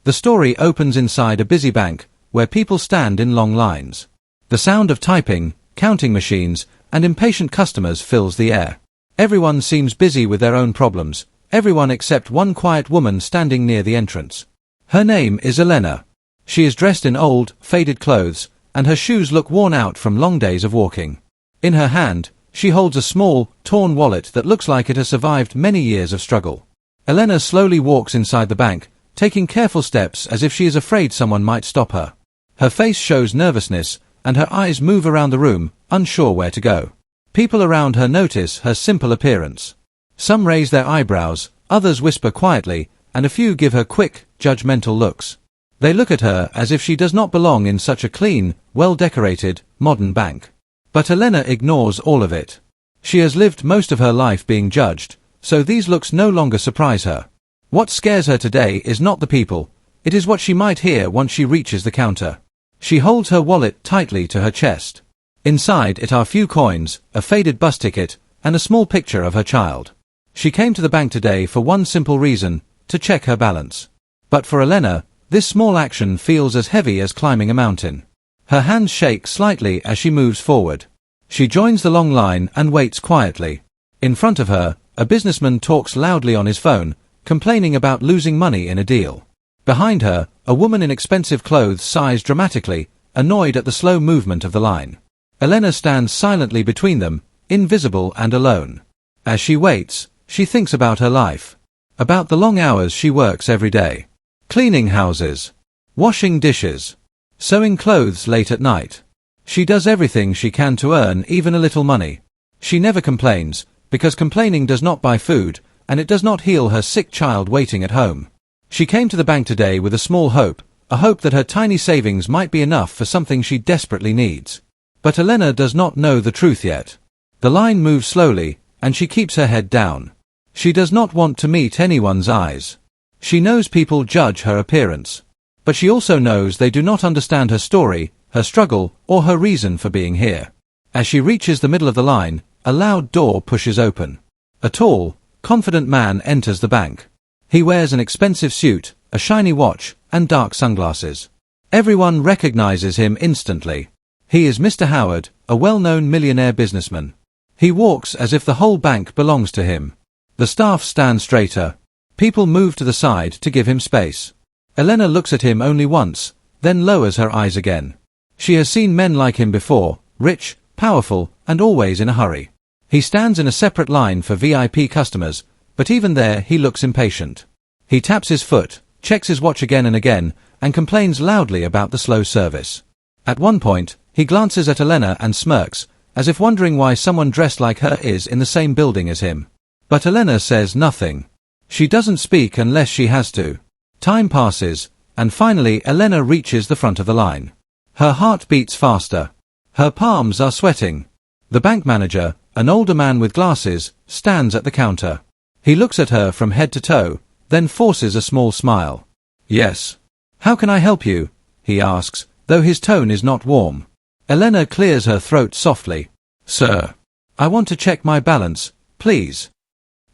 The story opens inside a busy bank, where people stand in long lines. The sound of typing, counting machines, and impatient customers fills the air. Everyone seems busy with their own problems, everyone except one quiet woman standing near the entrance. Her name is Elena. She is dressed in old, faded clothes, and her shoes look worn out from long days of walking. In her hand, she holds a small, torn wallet that looks like it has survived many years of struggle. Elena slowly walks inside the bank, taking careful steps as if she is afraid someone might stop her. Her face shows nervousness, and her eyes move around the room, unsure where to go. People around her notice her simple appearance. Some raise their eyebrows, others whisper quietly, and a few give her quick, judgmental looks. They look at her as if she does not belong in such a clean, well-decorated, modern bank. But Elena ignores all of it. She has lived most of her life being judged, so these looks no longer surprise her. What scares her today is not the people, it is what she might hear once she reaches the counter. She holds her wallet tightly to her chest. Inside it are few coins, a faded bus ticket, and a small picture of her child. She came to the bank today for one simple reason, to check her balance. But for Elena, this small action feels as heavy as climbing a mountain. Her hands shake slightly as she moves forward. She joins the long line and waits quietly. In front of her, a businessman talks loudly on his phone, complaining about losing money in a deal. Behind her, a woman in expensive clothes sighs dramatically, annoyed at the slow movement of the line. Elena stands silently between them, invisible and alone. As she waits, she thinks about her life. About the long hours she works every day. Cleaning houses. Washing dishes. Sewing clothes late at night. She does everything she can to earn even a little money. She never complains, because complaining does not buy food, and it does not heal her sick child waiting at home. She came to the bank today with a small hope, a hope that her tiny savings might be enough for something she desperately needs. But Elena does not know the truth yet. The line moves slowly, and she keeps her head down. She does not want to meet anyone's eyes. She knows people judge her appearance. But she also knows they do not understand her story, her struggle, or her reason for being here. As she reaches the middle of the line, a loud door pushes open. A tall, confident man enters the bank. He wears an expensive suit, a shiny watch, and dark sunglasses. Everyone recognizes him instantly. He is Mr. Howard, a well-known millionaire businessman. He walks as if the whole bank belongs to him. The staff stand straighter. People move to the side to give him space. Elena looks at him only once, then lowers her eyes again. She has seen men like him before, rich, powerful, and always in a hurry. He stands in a separate line for VIP customers, but even there he looks impatient. He taps his foot, checks his watch again and again, and complains loudly about the slow service. At one point, he glances at Elena and smirks, as if wondering why someone dressed like her is in the same building as him. But Elena says nothing. She doesn't speak unless she has to. Time passes, and finally Elena reaches the front of the line. Her heart beats faster. Her palms are sweating. The bank manager, an older man with glasses, stands at the counter. He looks at her from head to toe, then forces a small smile. "Yes. How can I help you?" he asks, though his tone is not warm. Elena clears her throat softly. "Sir, I want to check my balance, please."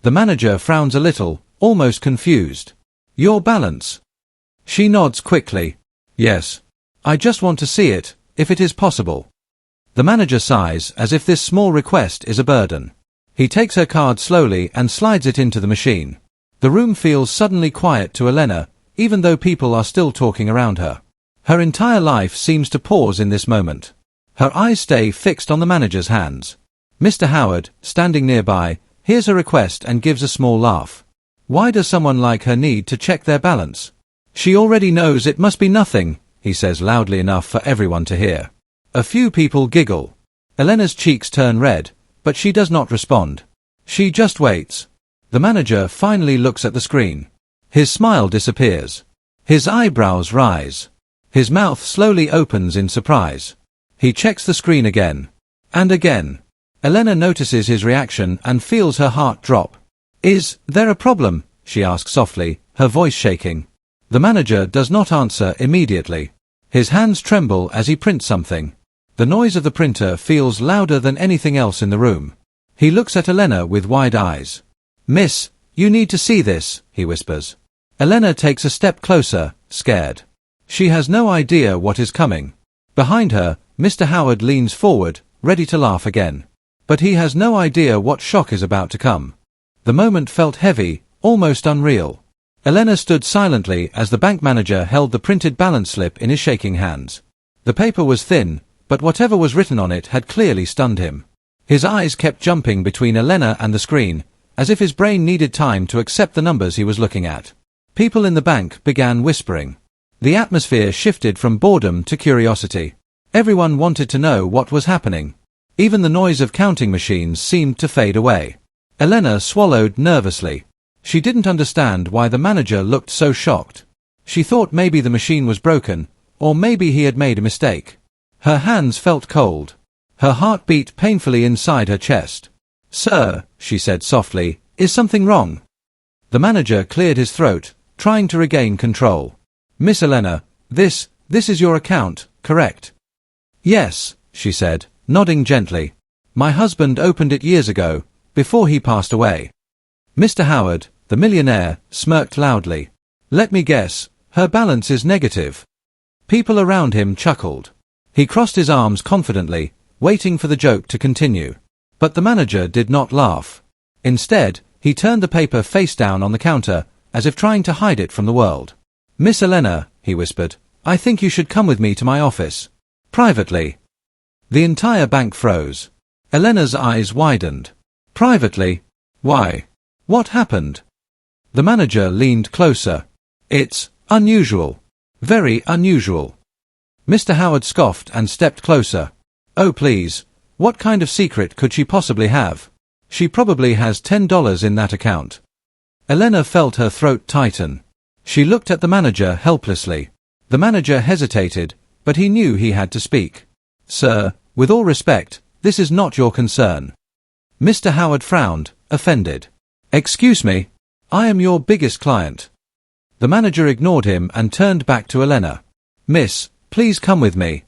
The manager frowns a little, almost confused. "Your balance?" She nods quickly. "Yes. I just want to see it, if it is possible." The manager sighs as if this small request is a burden. He takes her card slowly and slides it into the machine. The room feels suddenly quiet to Elena, even though people are still talking around her. Her entire life seems to pause in this moment. Her eyes stay fixed on the manager's hands. Mr. Howard, standing nearby, hears her request and gives a small laugh. Why does someone like her need to check their balance? She already knows it must be nothing, he says loudly enough for everyone to hear. A few people giggle. Elena's cheeks turn red, but she does not respond. She just waits. The manager finally looks at the screen. His smile disappears. His eyebrows rise. His mouth slowly opens in surprise. He checks the screen again. And again. Elena notices his reaction and feels her heart drop. "Is there a problem?" she asks softly, her voice shaking. The manager does not answer immediately. His hands tremble as he prints something. The noise of the printer feels louder than anything else in the room. He looks at Elena with wide eyes. "Miss, you need to see this," he whispers. Elena takes a step closer, scared. She has no idea what is coming. Behind her, Mr. Howard leans forward, ready to laugh again. But he has no idea what shock is about to come. The moment felt heavy, almost unreal. Elena stood silently as the bank manager held the printed balance slip in his shaking hands. The paper was thin, but whatever was written on it had clearly stunned him. His eyes kept jumping between Elena and the screen, as if his brain needed time to accept the numbers he was looking at. People in the bank began whispering. The atmosphere shifted from boredom to curiosity. Everyone wanted to know what was happening. Even the noise of counting machines seemed to fade away. Elena swallowed nervously. She didn't understand why the manager looked so shocked. She thought maybe the machine was broken, or maybe he had made a mistake. Her hands felt cold. Her heart beat painfully inside her chest. "Sir," she said softly, "is something wrong?" The manager cleared his throat, trying to regain control. "Miss Elena, this is your account, correct?" "Yes," she said, nodding gently. "My husband opened it years ago, before he passed away." Mr. Howard, the millionaire, smirked loudly. "Let me guess, her balance is negative." People around him chuckled. He crossed his arms confidently, waiting for the joke to continue. But the manager did not laugh. Instead, he turned the paper face down on the counter, as if trying to hide it from the world. "Miss Elena," he whispered, "I think you should come with me to my office. Privately." The entire bank froze. Elena's eyes widened. "Privately? Why? What happened?" The manager leaned closer. "It's unusual. Very unusual." Mr. Howard scoffed and stepped closer. "Oh please, what kind of secret could she possibly have? She probably has $10 in that account." Elena felt her throat tighten. She looked at the manager helplessly. The manager hesitated, but he knew he had to speak. "Sir, with all respect, this is not your concern." Mr. Howard frowned, offended. "Excuse me, I am your biggest client." The manager ignored him and turned back to Elena. "Miss, please come with me."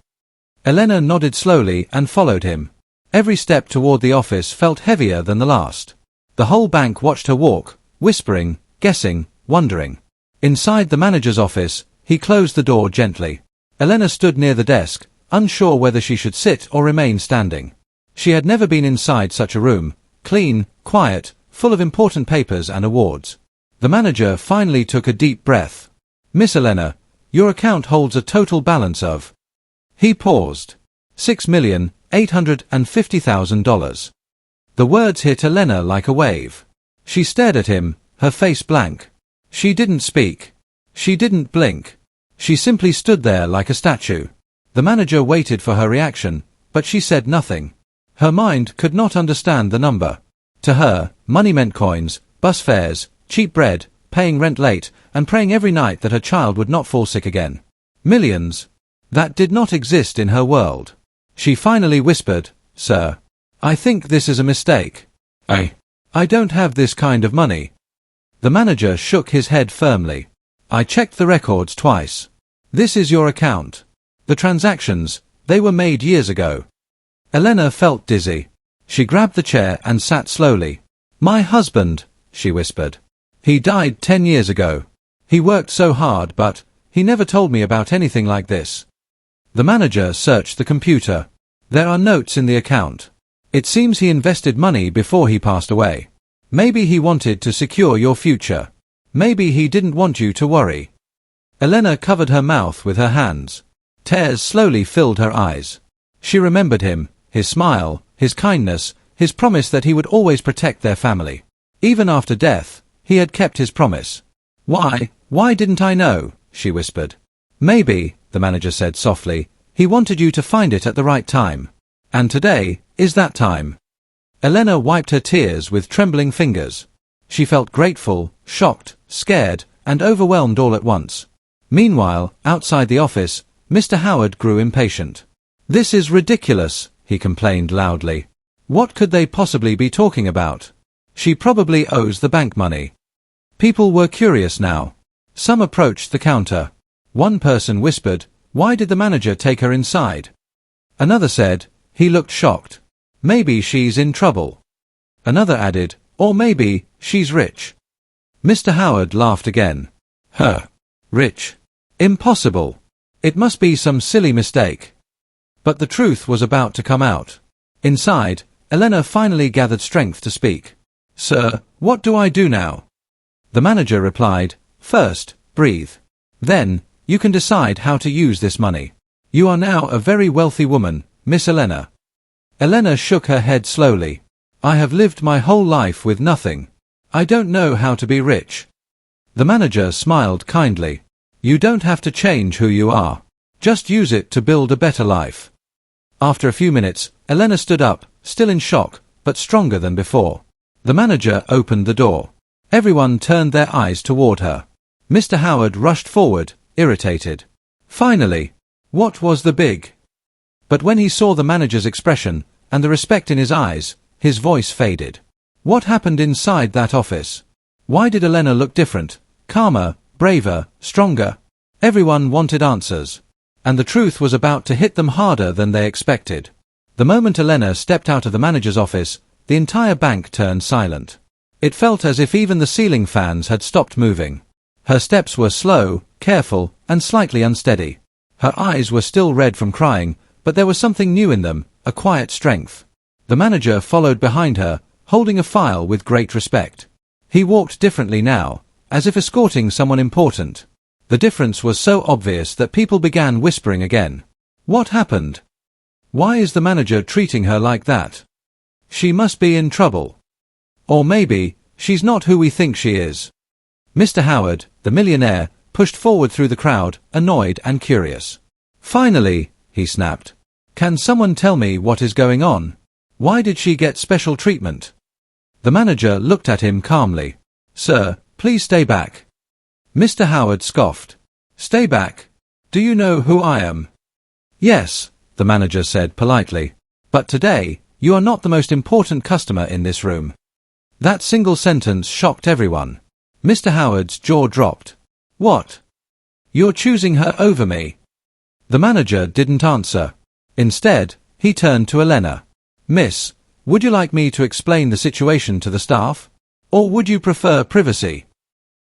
Elena nodded slowly and followed him. Every step toward the office felt heavier than the last. The whole bank watched her walk, whispering, guessing, wondering. Inside the manager's office, he closed the door gently. Elena stood near the desk, unsure whether she should sit or remain standing. She had never been inside such a room, clean, quiet, full of important papers and awards. The manager finally took a deep breath. "Miss Elena, your account holds a total balance of..." He paused. $6,850,000. The words hit Elena like a wave. She stared at him, her face blank. She didn't speak. She didn't blink. She simply stood there like a statue. The manager waited for her reaction, but she said nothing. Her mind could not understand the number. To her, money meant coins, bus fares, cheap bread, paying rent late, and praying every night that her child would not fall sick again. Millions. That did not exist in her world. She finally whispered, "Sir, I think this is a mistake. I don't have this kind of money." The manager shook his head firmly. "I checked the records twice. This is your account. The transactions, they were made years ago." Elena felt dizzy. She grabbed the chair and sat slowly. "My husband," she whispered. "He died 10 years ago. He worked so hard, but he never told me about anything like this." The manager searched the computer. "There are notes in the account. It seems he invested money before he passed away. Maybe he wanted to secure your future. Maybe he didn't want you to worry." Elena covered her mouth with her hands. Tears slowly filled her eyes. She remembered him, his smile, his kindness, his promise that he would always protect their family. Even after death, he had kept his promise. Why didn't I know?" she whispered. "Maybe," the manager said softly, "he wanted you to find it at the right time. And today is that time." Elena wiped her tears with trembling fingers. She felt grateful, shocked, scared, and overwhelmed all at once. Meanwhile, outside the office, Mr. Howard grew impatient. "This is ridiculous," he complained loudly. "What could they possibly be talking about? She probably owes the bank money." People were curious now. Some approached the counter. One person whispered, "Why did the manager take her inside?" Another said, "He looked shocked. Maybe she's in trouble." Another added, "Or maybe she's rich." Mr. Howard laughed again. "Her. Rich. Impossible. It must be some silly mistake. But the truth was about to come out. Inside, Elena finally gathered strength to speak. Sir, what do I do now? The manager replied, First, breathe. Then, you can decide how to use this money. You are now a very wealthy woman, Miss Elena. Elena shook her head slowly. I have lived my whole life with nothing. I don't know how to be rich. The manager smiled kindly. You don't have to change who you are. Just use it to build a better life. After a few minutes, Elena stood up, still in shock, but stronger than before. The manager opened the door. Everyone turned their eyes toward her. Mr. Howard rushed forward, irritated. Finally! What was the big? But when he saw the manager's expression, and the respect in his eyes, his voice faded. What happened inside that office? Why did Elena look different, calmer, braver, stronger? Everyone wanted answers. And the truth was about to hit them harder than they expected. The moment Elena stepped out of the manager's office, the entire bank turned silent. It felt as if even the ceiling fans had stopped moving. Her steps were slow, careful, and slightly unsteady. Her eyes were still red from crying, but there was something new in them, a quiet strength. The manager followed behind her, holding a file with great respect. He walked differently now, as if escorting someone important. The difference was so obvious that people began whispering again. What happened? Why is the manager treating her like that? She must be in trouble. Or maybe, she's not who we think she is. Mr. Howard, the millionaire, pushed forward through the crowd, annoyed and curious. Finally, he snapped. Can someone tell me what is going on? Why did she get special treatment? The manager looked at him calmly. Sir, please stay back. Mr. Howard scoffed. Stay back? Do you know who I am? Yes, the manager said politely. But today, you are not the most important customer in this room. That single sentence shocked everyone. Mr. Howard's jaw dropped. What? You're choosing her over me? The manager didn't answer. Instead, he turned to Elena. Miss, would you like me to explain the situation to the staff? Or would you prefer privacy?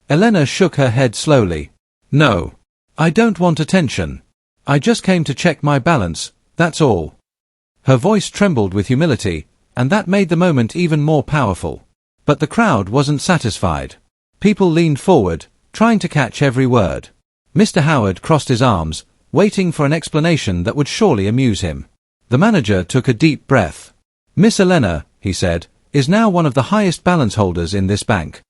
Elena shook her head slowly. No. I don't want attention. I just came to check my balance, that's all. Her voice trembled with humility, and that made the moment even more powerful. But the crowd wasn't satisfied. People leaned forward, trying to catch every word. Mr. Howard crossed his arms, waiting for an explanation that would surely amuse him. The manager took a deep breath. Miss Elena, he said, is now one of the highest balance holders in this bank.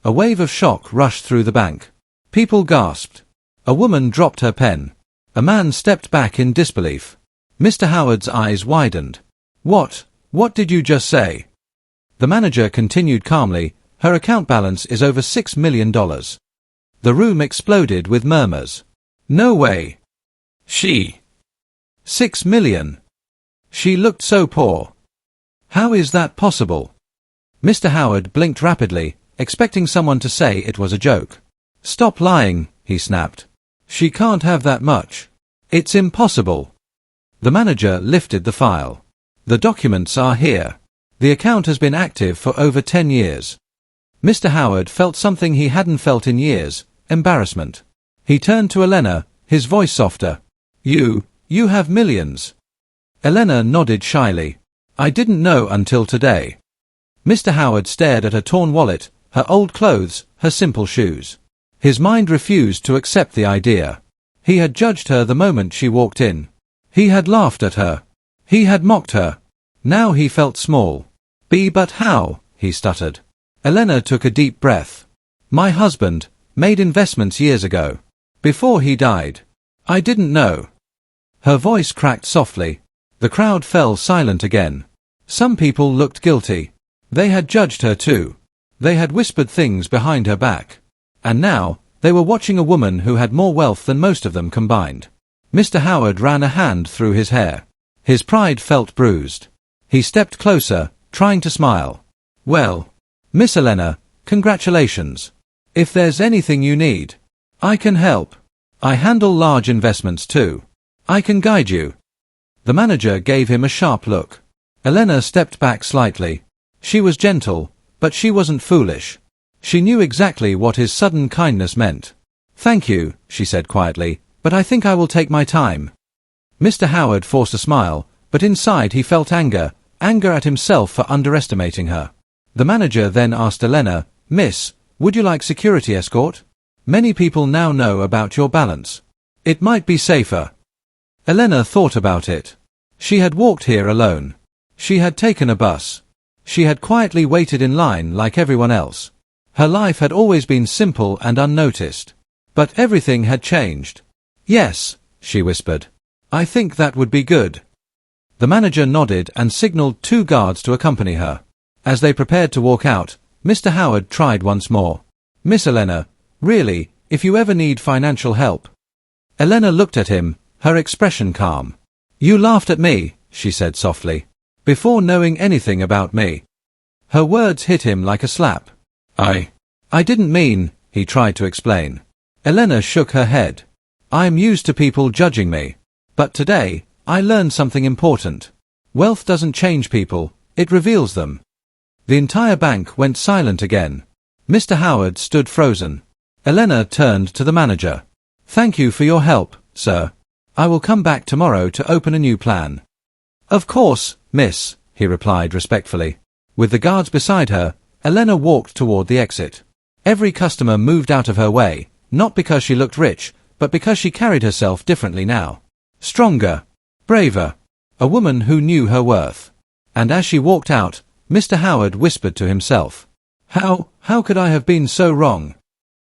A wave of shock rushed through the bank. People gasped. A woman dropped her pen. A man stepped back in disbelief. Mr. Howard's eyes widened. What did you just say? The manager continued calmly, her account balance is over $6 million. The room exploded with murmurs. No way. She. 6 million. She looked so poor. How is that possible? Mr. Howard blinked rapidly, expecting someone to say it was a joke. Stop lying, he snapped. She can't have that much. It's impossible. The manager lifted the file. The documents are here. The account has been active for over 10 years. Mr. Howard felt something he hadn't felt in years, embarrassment. He turned to Elena, his voice softer. You have millions. Elena nodded shyly. I didn't know until today. Mr. Howard stared at her torn wallet, her old clothes, her simple shoes. His mind refused to accept the idea. He had judged her the moment she walked in. He had laughed at her. He had mocked her. Now he felt small. But how? He stuttered. Elena took a deep breath. My husband made investments years ago. Before he died. I didn't know. Her voice cracked softly. The crowd fell silent again. Some people looked guilty. They had judged her too. They had whispered things behind her back. And now, they were watching a woman who had more wealth than most of them combined. Mr. Howard ran a hand through his hair. His pride felt bruised. He stepped closer, trying to smile. Well, Miss Elena, congratulations. If there's anything you need, I can help. I handle large investments too. I can guide you. The manager gave him a sharp look. Elena stepped back slightly. She was gentle, but she wasn't foolish. She knew exactly what his sudden kindness meant. Thank you, she said quietly, but I think I will take my time. Mr. Howard forced a smile, but inside he felt anger at himself for underestimating her. The manager then asked Elena, Miss, would you like security escort? Many people now know about your balance. It might be safer. Elena thought about it. She had walked here alone. She had taken a bus. She had quietly waited in line like everyone else. Her life had always been simple and unnoticed. But everything had changed. Yes, she whispered. I think that would be good. The manager nodded and signaled 2 guards to accompany her. As they prepared to walk out, Mr. Howard tried once more. Miss Elena, really, if you ever need financial help. Elena looked at him, her expression calm. You laughed at me, she said softly, before knowing anything about me. Her words hit him like a slap. I didn't mean, he tried to explain. Elena shook her head. I'm used to people judging me. But today, I learned something important. Wealth doesn't change people, it reveals them. The entire bank went silent again. Mr. Howard stood frozen. Elena turned to the manager. Thank you for your help, sir. I will come back tomorrow to open a new plan. Of course, miss, he replied respectfully. With the guards beside her, Elena walked toward the exit. Every customer moved out of her way, not because she looked rich, but because she carried herself differently now. Stronger. Braver. A woman who knew her worth. And as she walked out, Mr. Howard whispered to himself. How could I have been so wrong?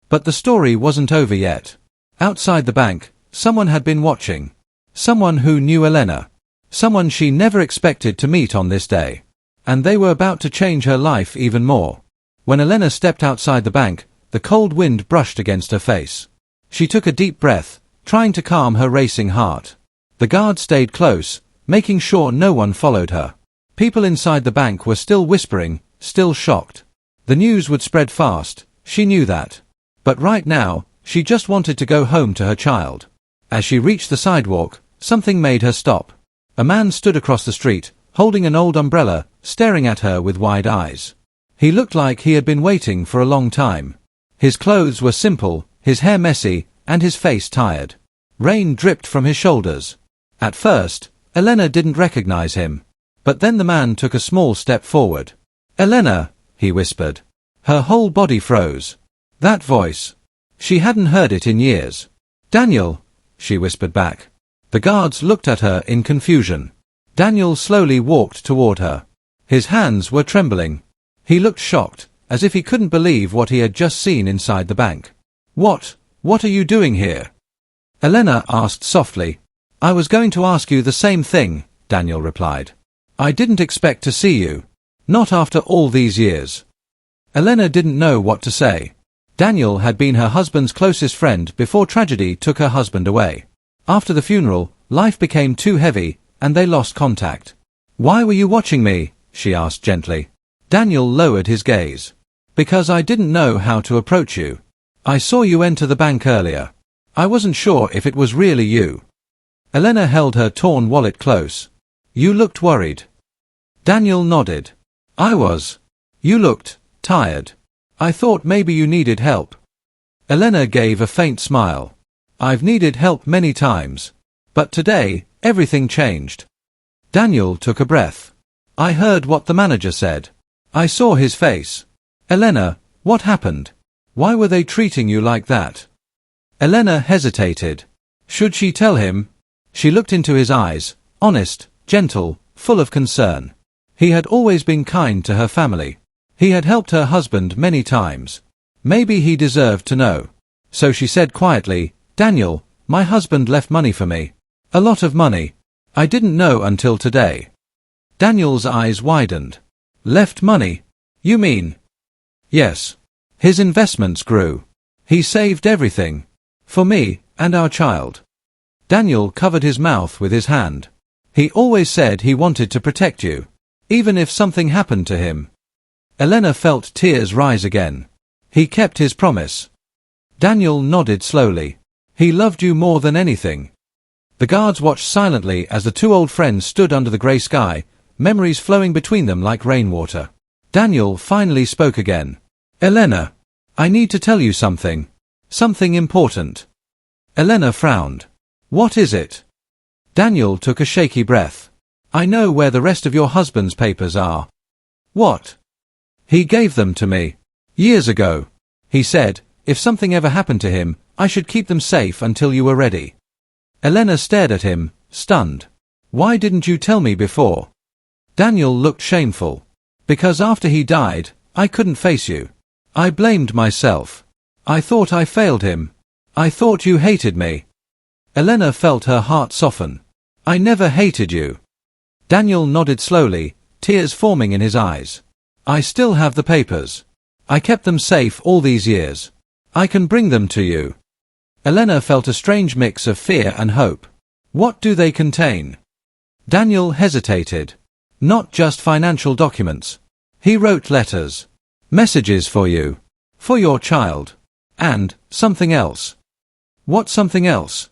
But the story wasn't over yet. Outside the bank, someone had been watching. Someone who knew Elena. Someone she never expected to meet on this day. And they were about to change her life even more. When Elena stepped outside the bank, the cold wind brushed against her face. She took a deep breath, trying to calm her racing heart. The guards stayed close, making sure no one followed her. People inside the bank were still whispering, still shocked. The news would spread fast, she knew that. But right now, she just wanted to go home to her child. As she reached the sidewalk, something made her stop. A man stood across the street, holding an old umbrella, staring at her with wide eyes. He looked like he had been waiting for a long time. His clothes were simple, his hair messy, and his face tired. Rain dripped from his shoulders. At first, Elena didn't recognize him. But then the man took a small step forward. Elena, he whispered. Her whole body froze. That voice. She hadn't heard it in years. Daniel, she whispered back. The guards looked at her in confusion. Daniel slowly walked toward her. His hands were trembling. He looked shocked, as if he couldn't believe what he had just seen inside the bank. What are you doing here? Elena asked softly. I was going to ask you the same thing, Daniel replied. I didn't expect to see you. Not after all these years. Elena didn't know what to say. Daniel had been her husband's closest friend before tragedy took her husband away. After the funeral, life became too heavy, and they lost contact. Why were you watching me? She asked gently. Daniel lowered his gaze. Because I didn't know how to approach you. I saw you enter the bank earlier. I wasn't sure if it was really you. Elena held her torn wallet close. You looked worried. Daniel nodded. I was. You looked tired. I thought maybe you needed help. Elena gave a faint smile. I've needed help many times. But today, everything changed. Daniel took a breath. I heard what the manager said. I saw his face. Elena, what happened? Why were they treating you like that? Elena hesitated. Should she tell him? She looked into his eyes, honest, gentle, full of concern. He had always been kind to her family. He had helped her husband many times. Maybe he deserved to know. So she said quietly, Daniel, my husband left money for me. A lot of money. I didn't know until today. Daniel's eyes widened. Left money? You mean? Yes. His investments grew. He saved everything. For me, and our child. Daniel covered his mouth with his hand. He always said he wanted to protect you. Even if something happened to him. Elena felt tears rise again. He kept his promise. Daniel nodded slowly. He loved you more than anything. The guards watched silently as the 2 old friends stood under the grey sky, memories flowing between them like rainwater. Daniel finally spoke again. Elena, I need to tell you something. Something important. Elena frowned. What is it? Daniel took a shaky breath. I know where the rest of your husband's papers are. What? He gave them to me. Years ago. He said, if something ever happened to him, I should keep them safe until you were ready. Elena stared at him, stunned. Why didn't you tell me before? Daniel looked shameful. Because after he died, I couldn't face you. I blamed myself. I thought I failed him. I thought you hated me. Elena felt her heart soften. I never hated you. Daniel nodded slowly, tears forming in his eyes. I still have the papers. I kept them safe all these years. I can bring them to you. Elena felt a strange mix of fear and hope. What do they contain? Daniel hesitated. Not just financial documents. He wrote letters. Messages for you. For your child. And something else. What something else?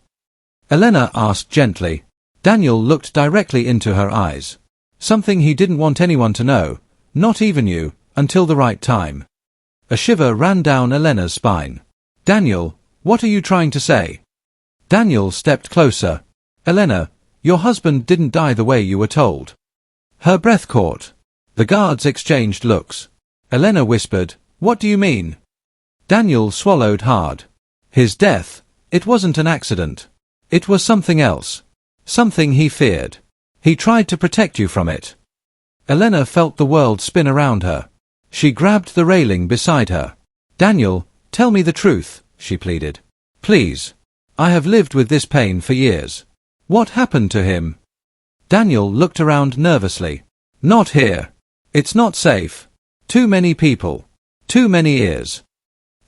Elena asked gently. Daniel looked directly into her eyes. Something he didn't want anyone to know, not even you, until the right time. A shiver ran down Elena's spine. Daniel, what are you trying to say? Daniel stepped closer. Elena, your husband didn't die the way you were told. Her breath caught. The guards exchanged looks. Elena whispered, what do you mean? Daniel swallowed hard. His death, it wasn't an accident. It was something else. Something he feared. He tried to protect you from it. Elena felt the world spin around her. She grabbed the railing beside her. Daniel, tell me the truth, she pleaded. Please. I have lived with this pain for years. What happened to him? Daniel looked around nervously. Not here. It's not safe. Too many people. Too many ears.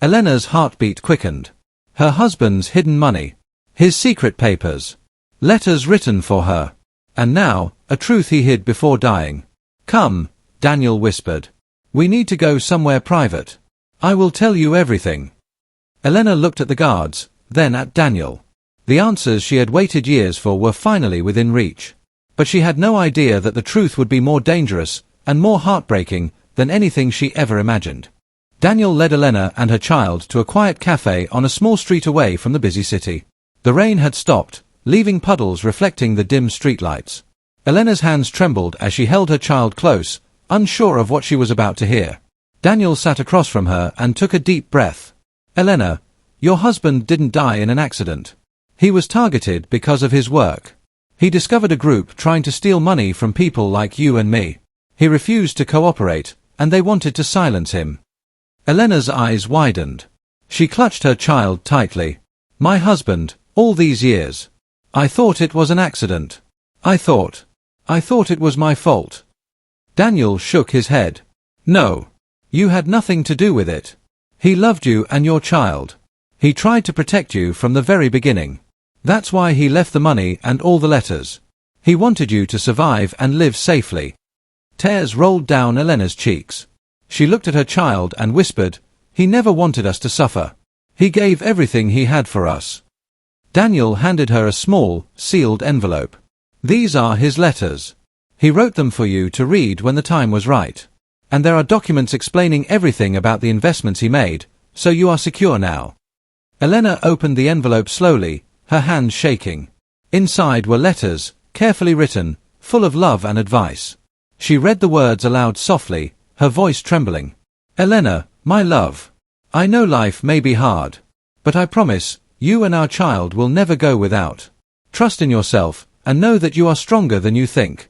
Elena's heartbeat quickened. Her husband's hidden money. His secret papers. Letters written for her. And now, a truth he hid before dying. Come, Daniel whispered. We need to go somewhere private. I will tell you everything. Elena looked at the guards, then at Daniel. The answers she had waited years for were finally within reach. But she had no idea that the truth would be more dangerous, and more heartbreaking, than anything she ever imagined. Daniel led Elena and her child to a quiet cafe on a small street away from the busy city. The rain had stopped, leaving puddles reflecting the dim streetlights. Elena's hands trembled as she held her child close, unsure of what she was about to hear. Daniel sat across from her and took a deep breath. Elena, your husband didn't die in an accident. He was targeted because of his work. He discovered a group trying to steal money from people like you and me. He refused to cooperate, and they wanted to silence him. Elena's eyes widened. She clutched her child tightly. My husband, all these years. I thought it was an accident. I thought it was my fault. Daniel shook his head. No. You had nothing to do with it. He loved you and your child. He tried to protect you from the very beginning. That's why he left the money and all the letters. He wanted you to survive and live safely. Tears rolled down Elena's cheeks. She looked at her child and whispered, he never wanted us to suffer. He gave everything he had for us. Daniel handed her a small, sealed envelope. These are his letters. He wrote them for you to read when the time was right. And there are documents explaining everything about the investments he made, so you are secure now. Elena opened the envelope slowly, her hands shaking. Inside were letters, carefully written, full of love and advice. She read the words aloud softly, her voice trembling. Elena, my love. I know life may be hard. But I promise, you and our child will never go without. Trust in yourself, and know that you are stronger than you think.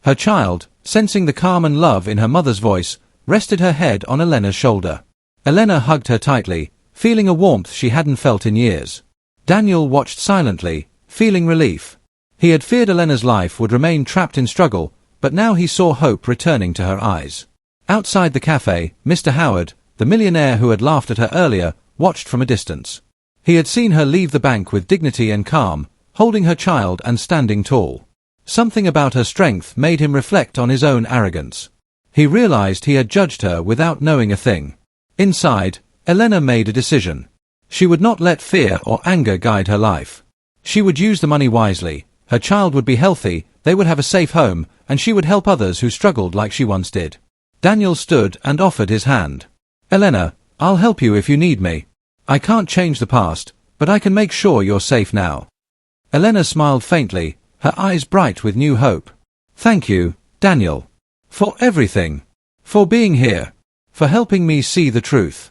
Her child, sensing the calm and love in her mother's voice, rested her head on Elena's shoulder. Elena hugged her tightly, feeling a warmth she hadn't felt in years. Daniel watched silently, feeling relief. He had feared Elena's life would remain trapped in struggle, but now he saw hope returning to her eyes. Outside the cafe, Mr. Howard, the millionaire who had laughed at her earlier, watched from a distance. He had seen her leave the bank with dignity and calm, holding her child and standing tall. Something about her strength made him reflect on his own arrogance. He realized he had judged her without knowing a thing. Inside, Elena made a decision. She would not let fear or anger guide her life. She would use the money wisely, her child would be healthy, they would have a safe home, and she would help others who struggled like she once did. Daniel stood and offered his hand. Elena, I'll help you if you need me. I can't change the past, but I can make sure you're safe now. Elena smiled faintly, her eyes bright with new hope. Thank you, Daniel. For everything. For being here. For helping me see the truth.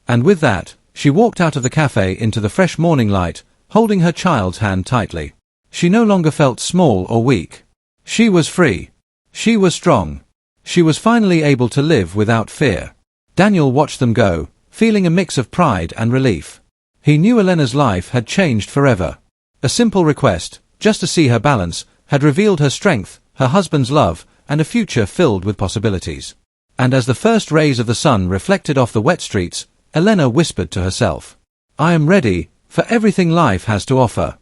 And with that, she walked out of the cafe into the fresh morning light, holding her child's hand tightly. She no longer felt small or weak. She was free. She was strong. She was finally able to live without fear. Daniel watched them go, feeling a mix of pride and relief. He knew Elena's life had changed forever. A simple request, just to see her balance, had revealed her strength, her husband's love, and a future filled with possibilities. And as the first rays of the sun reflected off the wet streets, Elena whispered to herself, I am ready for everything life has to offer.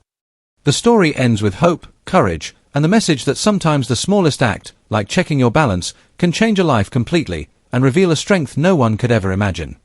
The story ends with hope, courage, and the message that sometimes the smallest act, like checking your balance, can change a life completely and reveal a strength no one could ever imagine.